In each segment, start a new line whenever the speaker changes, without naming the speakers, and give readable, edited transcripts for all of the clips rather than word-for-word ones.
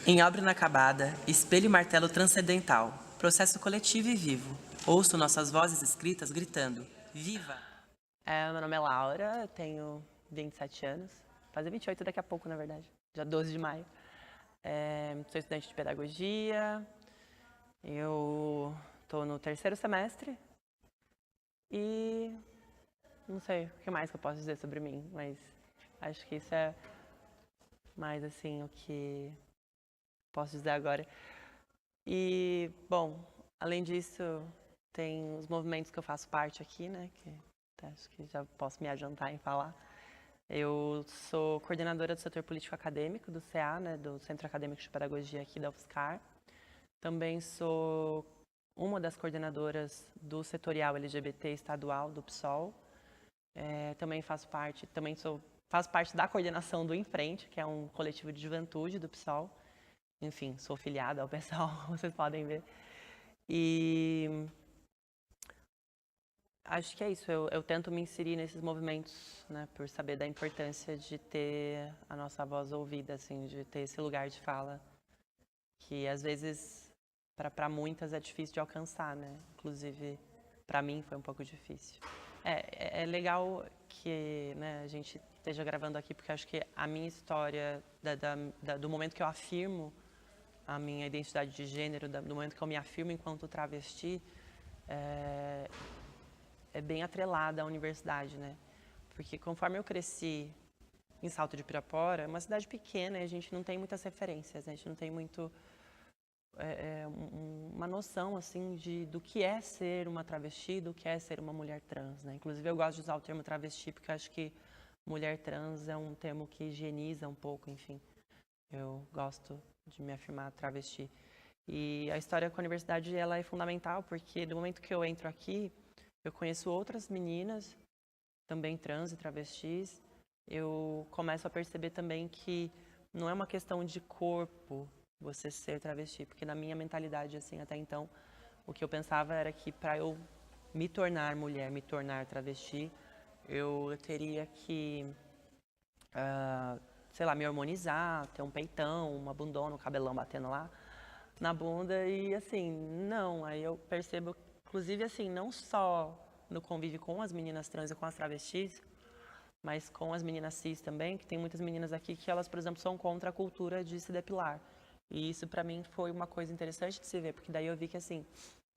Em obra inacabada, espelho e martelo transcendental, processo coletivo e vivo. Ouço nossas vozes escritas gritando: Viva!
Meu nome é Laura, eu tenho 27 anos, fazer 28 daqui a pouco, na verdade, dia 12 de maio. Sou estudante de pedagogia, eu estou no terceiro semestre e não sei o que mais que eu posso dizer sobre mim, mas acho que isso é mais assim o que posso dizer agora. E, bom, além disso, tem os movimentos que eu faço parte aqui, né, que acho que já posso me adiantar em falar. Eu sou coordenadora do setor político acadêmico do CA, né, do Centro Acadêmico de Pedagogia aqui da UFSCar. Também sou uma das coordenadoras do setorial LGBT estadual do PSOL. Também faço parte da coordenação do Em Frente, que é um coletivo de juventude do PSOL. Enfim, sou filiada ao PSOL, vocês podem ver. E acho que é isso, eu tento me inserir nesses movimentos, né, por saber da importância de ter a nossa voz ouvida, assim, de ter esse lugar de fala, que às vezes, para muitas, é difícil de alcançar, né, inclusive, para mim foi um pouco difícil. É legal que, né, a gente esteja gravando aqui, porque acho que a minha história, do momento que eu afirmo a minha identidade de gênero, do momento que eu me afirmo enquanto travesti, é bem atrelada à universidade, né? Porque conforme eu cresci em Salto de Pirapora, é uma cidade pequena e a gente não tem muitas referências, né? A gente não tem muito uma noção assim do que é ser uma travesti, do que é ser uma mulher trans, né? Inclusive eu gosto de usar o termo travesti porque eu acho que mulher trans é um termo que higieniza um pouco, enfim. Eu gosto de me afirmar travesti. E a história com a universidade ela é fundamental porque do momento que eu entro aqui, eu conheço outras meninas, também trans e travestis. Eu começo a perceber também que não é uma questão de corpo você ser travesti, porque na minha mentalidade, assim, até então, o que eu pensava era que para eu me tornar mulher, me tornar travesti, eu teria que, sei lá, me harmonizar, ter um peitão, uma bundona, um cabelão batendo lá na bunda e assim, não. Aí eu percebo, inclusive assim, não só no convívio com as meninas trans e com as travestis, mas com as meninas cis também, que tem muitas meninas aqui que elas, por exemplo, são contra a cultura de se depilar. E isso para mim foi uma coisa interessante de se ver, porque daí eu vi que assim,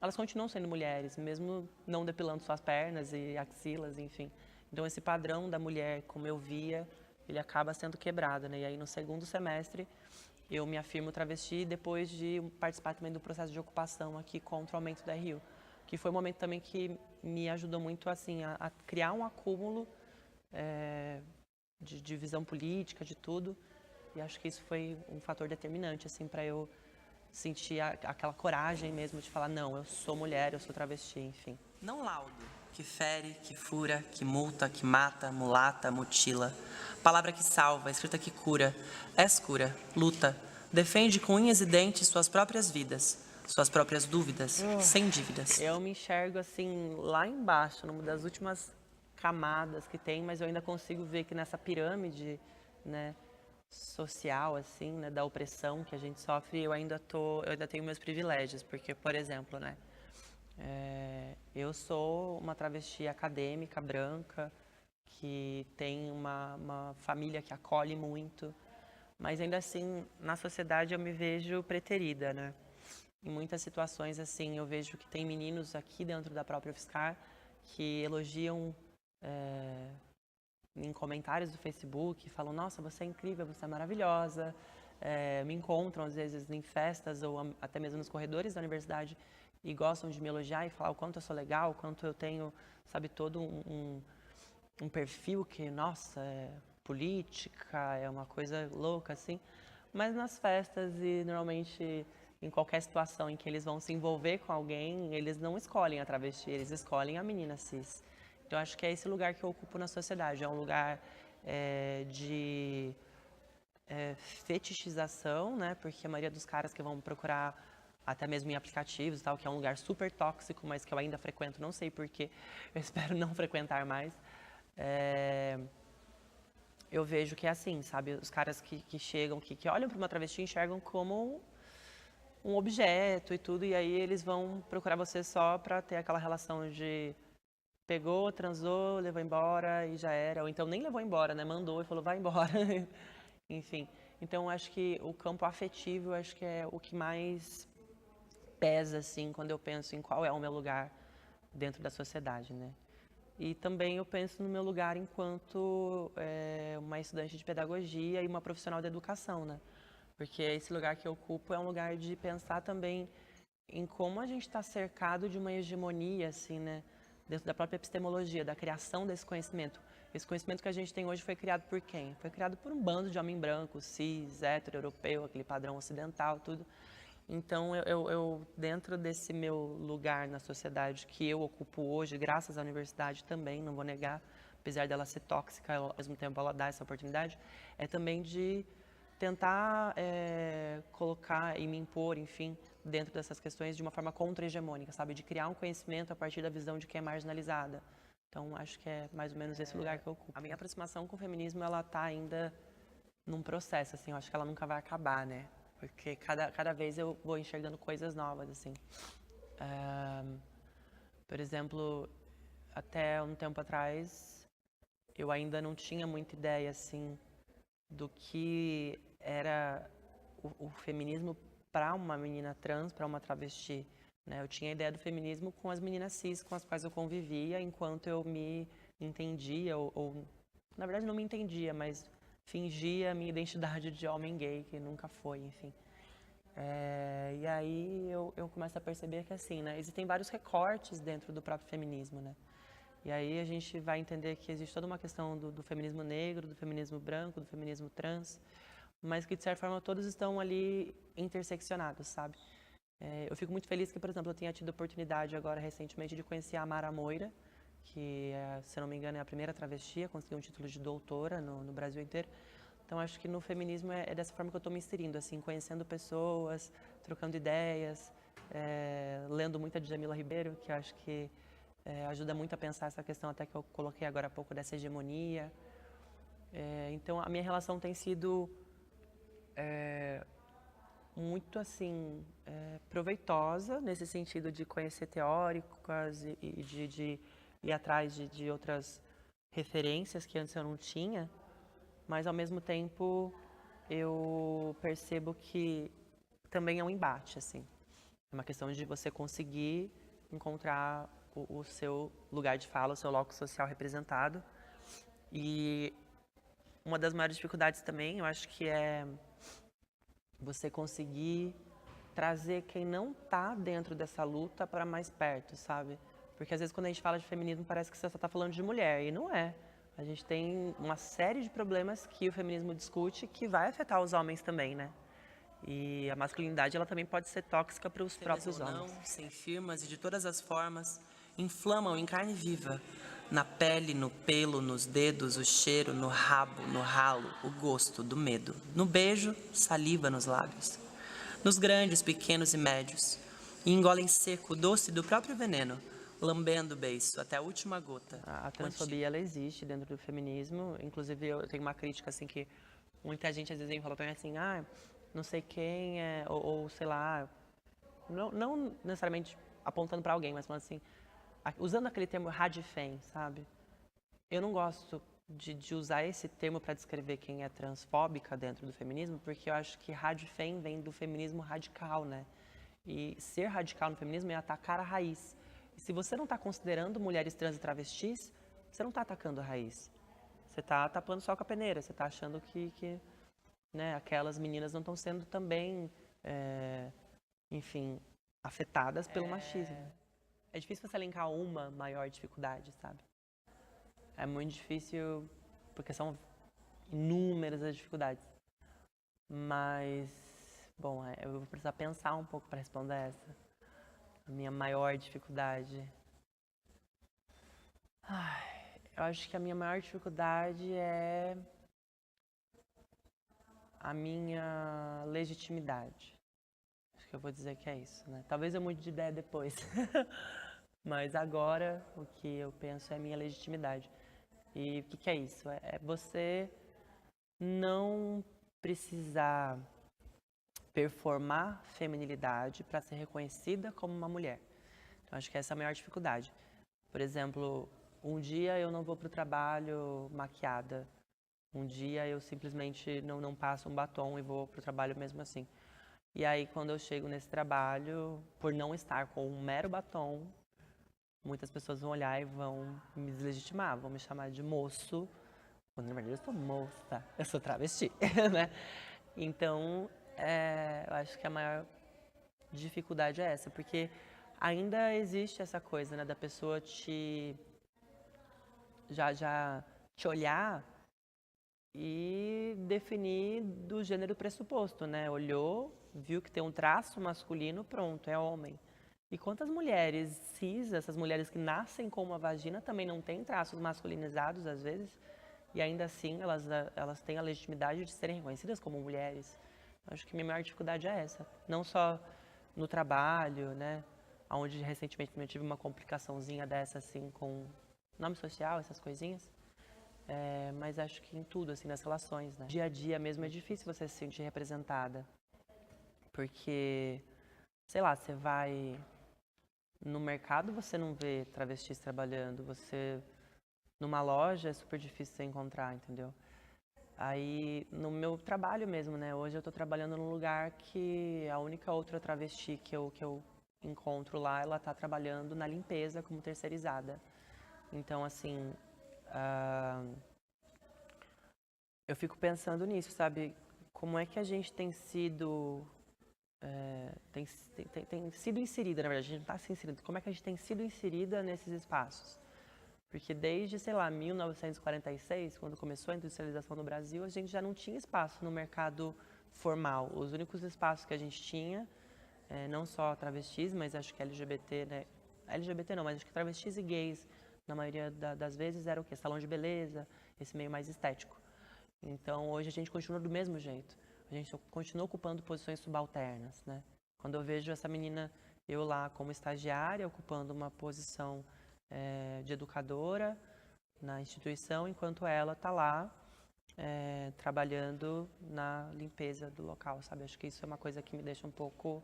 elas continuam sendo mulheres, mesmo não depilando suas pernas e axilas, enfim. Então esse padrão da mulher, como eu via, ele acaba sendo quebrado, né? E aí no segundo semestre eu me afirmo travesti depois de participar também do processo de ocupação aqui contra o aumento da RIO, que foi um momento também que me ajudou muito assim a criar um acúmulo de visão política, de tudo. E acho que isso foi um fator determinante assim para eu sentir aquela coragem mesmo de falar não, eu sou mulher, eu sou travesti, enfim.
Não laudo, que fere, que fura, que multa, que mata, mulata, mutila. Palavra que salva, escrita que cura. És cura, luta. Defende com unhas e dentes suas próprias vidas, suas próprias dúvidas, sem dívidas.
Eu me enxergo assim lá embaixo, numa das últimas camadas que tem, mas eu ainda consigo ver que nessa pirâmide, né, social assim, né, da opressão que a gente sofre, eu ainda tenho meus privilégios, porque, por exemplo, né, eu sou uma travesti acadêmica branca que tem uma família que acolhe muito, mas ainda assim na sociedade eu me vejo preterida, né? Em muitas situações, assim, eu vejo que tem meninos aqui dentro da própria UFSCar que elogiam em comentários do Facebook, falam, nossa, você é incrível, você é maravilhosa. Me encontram, às vezes, em festas ou até mesmo nos corredores da universidade e gostam de me elogiar e falar o quanto eu sou legal, o quanto eu tenho, sabe, todo um perfil que, nossa, é política, é uma coisa louca, assim. Mas nas festas e normalmente em qualquer situação em que eles vão se envolver com alguém, eles não escolhem a travesti, eles escolhem a menina cis. Então acho que é esse lugar que eu ocupo na sociedade, é um lugar de fetichização, né? Porque a maioria dos caras que vão procurar até mesmo em aplicativos e tal, que é um lugar super tóxico, mas que eu ainda frequento, não sei porquê, eu espero não frequentar mais. eu vejo que é assim, sabe? Os caras que chegam, que olham para uma travesti enxergam como um objeto e tudo, e aí eles vão procurar você só para ter aquela relação de pegou, transou, levou embora e já era. Ou então nem levou embora, né? Mandou e falou, vai embora. Enfim. Então, acho que o campo afetivo, acho que é o que mais pesa, assim, quando eu penso em qual é o meu lugar dentro da sociedade, né? E também eu penso no meu lugar enquanto uma estudante de pedagogia e uma profissional da educação, né? Porque esse lugar que eu ocupo é um lugar de pensar também em como a gente está cercado de uma hegemonia, assim, né? Dentro da própria epistemologia, da criação desse conhecimento. Esse conhecimento que a gente tem hoje foi criado por quem? Foi criado por um bando de homem branco, cis, hétero, europeu, aquele padrão ocidental, tudo. Então, eu, dentro desse meu lugar na sociedade que eu ocupo hoje, graças à universidade também, não vou negar, apesar dela ser tóxica, ao mesmo tempo ela dá essa oportunidade, é também de tentar colocar e me impor, enfim, dentro dessas questões de uma forma contra-hegemônica, sabe? De criar um conhecimento a partir da visão de quem é marginalizada. Então, acho que é mais ou menos esse lugar que eu ocupo. A minha aproximação com o feminismo, ela tá ainda num processo, assim, eu acho que ela nunca vai acabar, né? Porque cada vez eu vou enxergando coisas novas, assim. Por exemplo, até um tempo atrás, eu ainda não tinha muita ideia, assim, do que era o feminismo para uma menina trans, para uma travesti. Né? Eu tinha a ideia do feminismo com as meninas cis com as quais eu convivia, enquanto eu me entendia, ou na verdade não me entendia, mas fingia a minha identidade de homem gay, que nunca foi, enfim. E aí eu começo a perceber que assim, né, existem vários recortes dentro do próprio feminismo, né? E aí a gente vai entender que existe toda uma questão do feminismo negro, do feminismo branco, do feminismo trans, mas que de certa forma todos estão ali interseccionados, sabe? Eu fico muito feliz que, por exemplo, eu tenha tido a oportunidade agora recentemente de conhecer a Mara Moira, que, se eu não me engano, é a primeira travesti a conseguir um título de doutora no Brasil inteiro. Então, acho que no feminismo é dessa forma que eu estou me inserindo, assim, conhecendo pessoas, trocando ideias, lendo muito a Djamila Ribeiro, que eu acho que ajuda muito a pensar essa questão até que eu coloquei agora há pouco dessa hegemonia. Então, a minha relação tem sido muito, assim, proveitosa, nesse sentido de conhecer teóricas e de ir atrás de outras referências que antes eu não tinha, mas, ao mesmo tempo, eu percebo que também é um embate, assim. É uma questão de você conseguir encontrar o seu lugar de fala, o seu locus social representado. E uma das maiores dificuldades também, eu acho que é você conseguir trazer quem não está dentro dessa luta para mais perto, sabe? Porque às vezes quando a gente fala de feminismo parece que você só está falando de mulher, e não é. A gente tem uma série de problemas que o feminismo discute que vai afetar os homens também, né? E a masculinidade, ela também pode ser tóxica para os próprios homens.
Não, sem firmas e de todas as formas, inflamam em carne viva, na pele, no pelo, nos dedos, o cheiro, no rabo, no ralo, o gosto do medo, no beijo, saliva nos lábios, nos grandes, pequenos e médios, e engolem seco o doce do próprio veneno, lambendo o beiço até a última gota.
A transfobia, ela existe dentro do feminismo. Inclusive, eu tenho uma crítica, assim, que muita gente às vezes vem falar pra mim assim, não sei quem é, ou sei lá, não necessariamente apontando pra alguém, mas falando assim, usando aquele termo radfem, sabe? Eu não gosto de usar esse termo para descrever quem é transfóbica dentro do feminismo, porque eu acho que radfem vem do feminismo radical, né? E ser radical no feminismo é atacar a raiz. E se você não está considerando mulheres trans e travestis, você não está atacando a raiz. Você está tapando só com a peneira, você está achando que né, aquelas meninas não estão sendo também, enfim, afetadas pelo machismo. É difícil você elencar uma maior dificuldade, sabe? É muito difícil, porque são inúmeras as dificuldades. Mas, bom, eu vou precisar pensar um pouco para responder essa. A minha maior dificuldade. Eu acho que a minha maior dificuldade é a minha legitimidade. Acho que eu vou dizer que é isso, né? Talvez eu mude de ideia depois. Mas agora o que eu penso é a minha legitimidade. E o que é isso? É você não precisar performar feminilidade para ser reconhecida como uma mulher. Então, acho que essa é a maior dificuldade. Por exemplo, um dia eu não vou para o trabalho maquiada. Um dia eu simplesmente não passo um batom e vou para o trabalho mesmo assim. E aí, quando eu chego nesse trabalho, por não estar com um mero batom, muitas pessoas vão olhar e vão me deslegitimar, vão me chamar de moço, quando na verdade eu sou moça, eu sou travesti, né? Então, eu acho que a maior dificuldade é essa, porque ainda existe essa coisa, né, da pessoa já te olhar e definir do gênero pressuposto, né? Olhou, viu que tem um traço masculino, pronto, é homem. E quantas mulheres cis, essas mulheres que nascem com uma vagina, também não têm traços masculinizados, às vezes, e ainda assim elas têm a legitimidade de serem reconhecidas como mulheres. Acho que minha maior dificuldade é essa. Não só no trabalho, né? Onde recentemente eu tive uma complicaçãozinha dessa, assim, com nome social, essas coisinhas. Mas acho que em tudo, assim, nas relações, né? Dia a dia mesmo é difícil você se sentir representada. Porque, sei lá, você vai no mercado, você não vê travestis trabalhando. Numa loja é super difícil você encontrar, entendeu? Aí, no meu trabalho mesmo, né? Hoje eu tô trabalhando num lugar que a única outra travesti que eu encontro lá, ela tá trabalhando na limpeza como terceirizada. Então, assim, eu fico pensando nisso, sabe? Como é que a gente tem sido tem sido inserida, na verdade, a gente não está se inserindo. Como é que a gente tem sido inserida nesses espaços? Porque desde, sei lá, 1946, quando começou a industrialização no Brasil, a gente já não tinha espaço no mercado formal. Os únicos espaços que a gente tinha, não só travestis, mas acho que LGBT, né? LGBT não, mas acho que travestis e gays, na maioria das vezes, era o quê? Salão de beleza, esse meio mais estético. Então, hoje a gente continua do mesmo jeito. A gente continua ocupando posições subalternas, né? Quando eu vejo essa menina, eu lá como estagiária, ocupando uma posição de educadora na instituição, enquanto ela está lá trabalhando na limpeza do local, sabe? Acho que isso é uma coisa que me deixa um pouco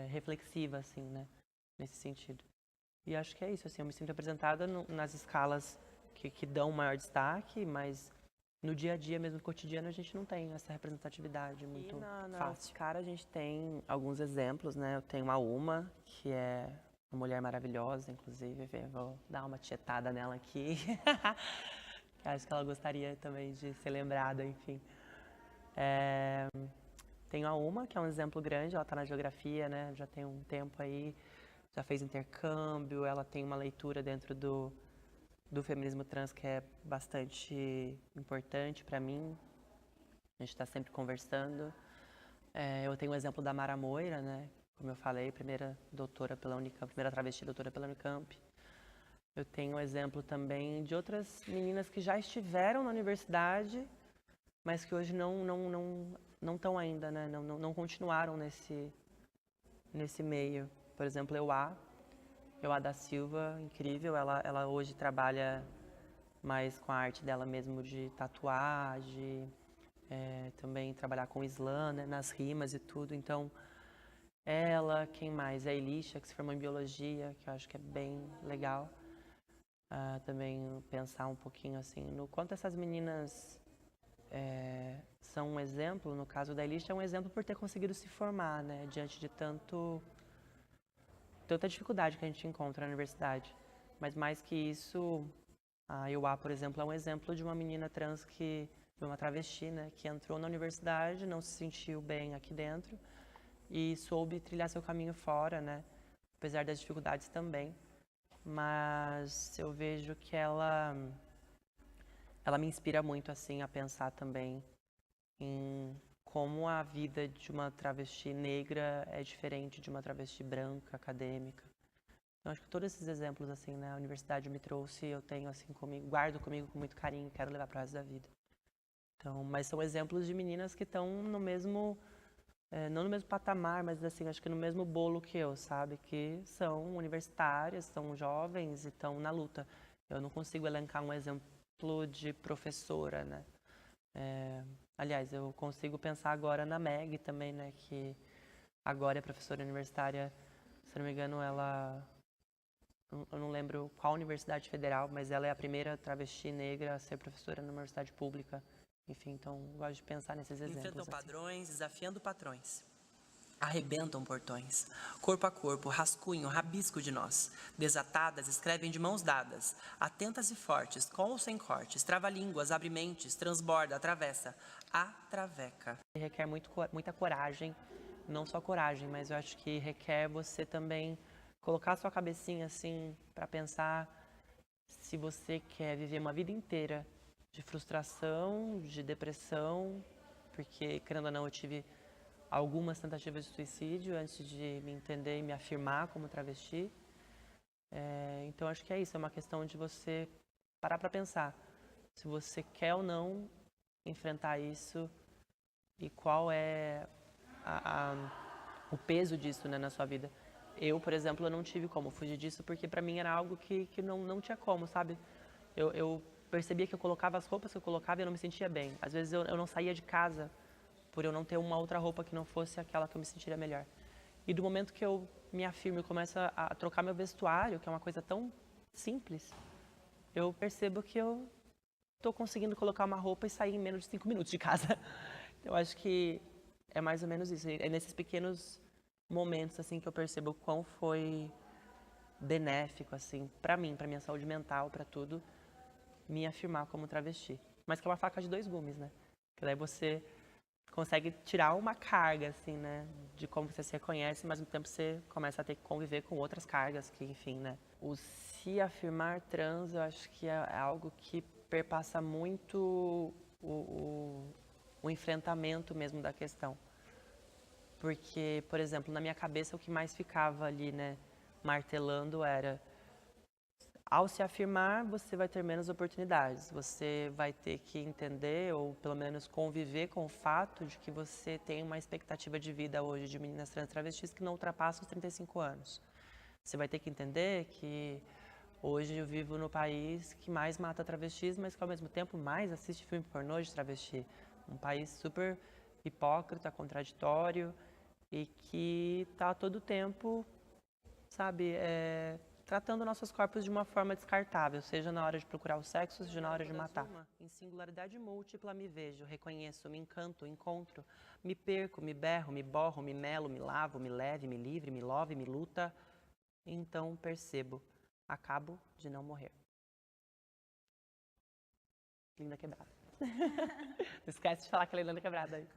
reflexiva, assim, né? Nesse sentido. E acho que é isso, assim, eu me sinto representada nas escalas que dão maior destaque, mas no dia a dia, mesmo no cotidiano, a gente não tem essa representatividade muito fácil. Cara, a gente tem alguns exemplos, né? Eu tenho a Uma, que é uma mulher maravilhosa, inclusive. Vou dar uma tietada nela aqui. Acho que ela gostaria também de ser lembrada, enfim. Tenho a Uma, que é um exemplo grande, ela está na geografia, né? Já tem um tempo aí, já fez intercâmbio, ela tem uma leitura dentro do feminismo trans que é bastante importante para mim. A gente está sempre conversando. Eu tenho o exemplo da Mara Moira, né? Como eu falei, primeira doutora pela Unicamp, primeira travesti doutora pela Unicamp. Eu tenho o exemplo também de outras meninas que já estiveram na universidade, mas que hoje não estão ainda, né? Não continuaram nesse meio. Por exemplo, Euá da Silva, incrível. Ela hoje trabalha mais com a arte dela mesmo de tatuagem, também trabalhar com Islã, né, nas rimas e tudo. Então, ela, quem mais? A Elisha, que se formou em biologia, que eu acho que é bem legal. Também pensar um pouquinho assim no quanto essas meninas são um exemplo. No caso da Elisha, é um exemplo por ter conseguido se formar, né, diante de tanta dificuldade que a gente encontra na universidade. Mas mais que isso, a Iuá, por exemplo, é um exemplo de uma menina trans de uma travesti, né, que entrou na universidade, não se sentiu bem aqui dentro e soube trilhar seu caminho fora, né, apesar das dificuldades também. Mas eu vejo que ela me inspira muito, assim, a pensar também em como a vida de uma travesti negra é diferente de uma travesti branca, acadêmica. Então, acho que todos esses exemplos, assim, né, a universidade me trouxe, eu tenho, assim, comigo, guardo comigo com muito carinho e quero levar para o resto da vida. Então, mas são exemplos de meninas que estão no mesmo, não no mesmo patamar, mas, assim, acho que no mesmo bolo que eu, sabe? Que são universitárias, são jovens e estão na luta. Eu não consigo elencar um exemplo de professora, né? Aliás, eu consigo pensar agora na Meg também, né? Que agora é professora universitária, se não me engano, eu não lembro qual universidade federal, mas ela é a primeira travesti negra a ser professora na universidade pública. Enfim, então gosto de pensar nesses exemplos.
Enfrentam
assim.
padrões, desafiando patrões. Arrebentam portões, corpo a corpo, rascunho, rabisco de nós. Desatadas, escrevem de mãos dadas, atentas e fortes, com ou sem cortes, trava-línguas, abre mentes, transborda, atravessa, atraveca.
Requer muita coragem, não só coragem, mas eu acho que requer você também colocar a sua cabecinha assim para pensar se você quer viver uma vida inteira de frustração, de depressão, porque, querendo ou não, eu tive algumas tentativas de suicídio antes de me entender e me afirmar como travesti. Então, acho que é isso, é uma questão de você parar para pensar se você quer ou não enfrentar isso e qual é o peso disso, né, na sua vida. Eu, por exemplo, eu não tive como fugir disso porque para mim era algo que não tinha como, sabe? Eu percebia que eu colocava as roupas que eu colocava e eu não me sentia bem. Às vezes eu não saía de casa por eu não ter uma outra roupa que não fosse aquela que eu me sentiria melhor. E do momento que eu me afirmo e começo a trocar meu vestuário, que é uma coisa tão simples, eu percebo que eu estou conseguindo colocar uma roupa e sair em menos de 5 minutos de casa. Eu acho que é mais ou menos isso. É nesses pequenos momentos assim que eu percebo o quão foi benéfico assim para mim, para minha saúde mental, para tudo, me afirmar como travesti. Mas que é uma faca de dois gumes, né? Que daí você consegue tirar uma carga, assim, né? De como você se reconhece, mas ao mesmo tempo você começa a ter que conviver com outras cargas, que, enfim, né? O se afirmar trans, eu acho que é algo que perpassa muito o enfrentamento mesmo da questão. Porque, por exemplo, na minha cabeça o que mais ficava ali, né? Martelando era: ao se afirmar, você vai ter menos oportunidades. Você vai ter que entender, ou pelo menos conviver com o fato de que você tem uma expectativa de vida hoje de meninas trans travestis que não ultrapassa os 35 anos. Você vai ter que entender que hoje eu vivo no país que mais mata travestis, mas que ao mesmo tempo mais assiste filme pornô de travesti. Um país super hipócrita, contraditório e que está todo tempo, sabe, tratando nossos corpos de uma forma descartável, seja na hora de procurar o sexo, seja na hora de matar. Em singularidade múltipla me vejo, reconheço, me encanto, encontro, me perco, me berro, me borro, me melo, me lavo, me leve, me livre, me love, me luta. Então percebo, acabo de não morrer. Linda quebrada. Não esquece de falar que ela é linda quebrada aí.